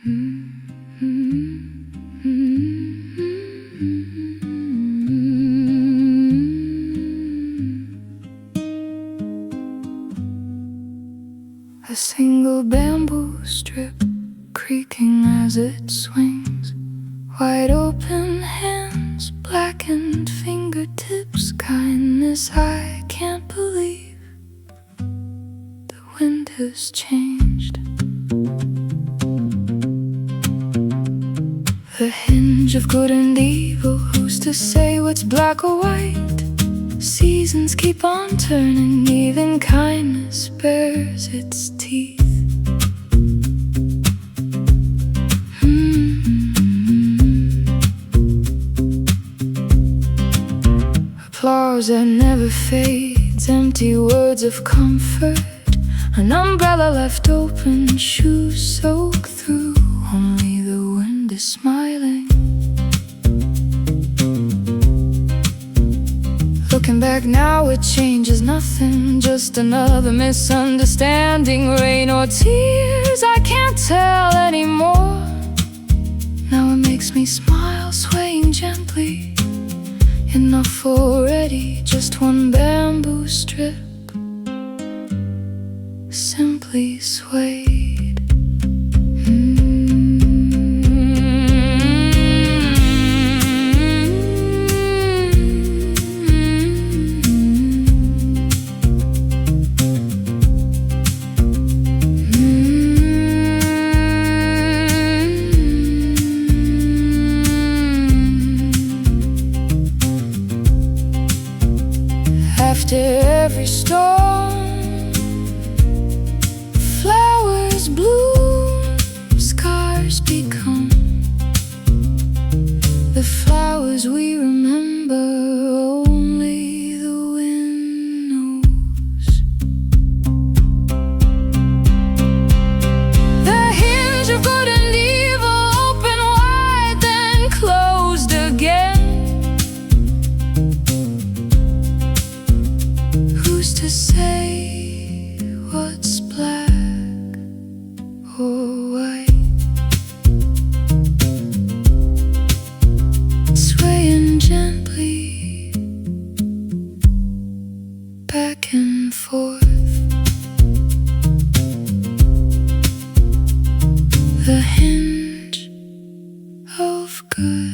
A single bamboo strip creaking as it swings, wide open hands, blackened fingertips, kindness I can't believe. The wind has changed. The hinge of good and evil, who's to say what's black or white? Seasons keep on turning, even kindness bares its teeth. Applause that never fades, empty words of comfort, an umbrella left open, shoes soaked through, only the wind is smiling. Looking back now, it changes nothing, just another misunderstanding. Rain or tears, I can't tell anymore. Now it makes me smile, swaying gently. Enough already, just one bamboo strip, simply swayed. After every storm, flowers bloom, scars become the flowers we remember. Only the wind knows. The hinge of good and evil, open wide, then closed again. Who's to say what's black or white? Swaying gently back and forth, the hinge of good.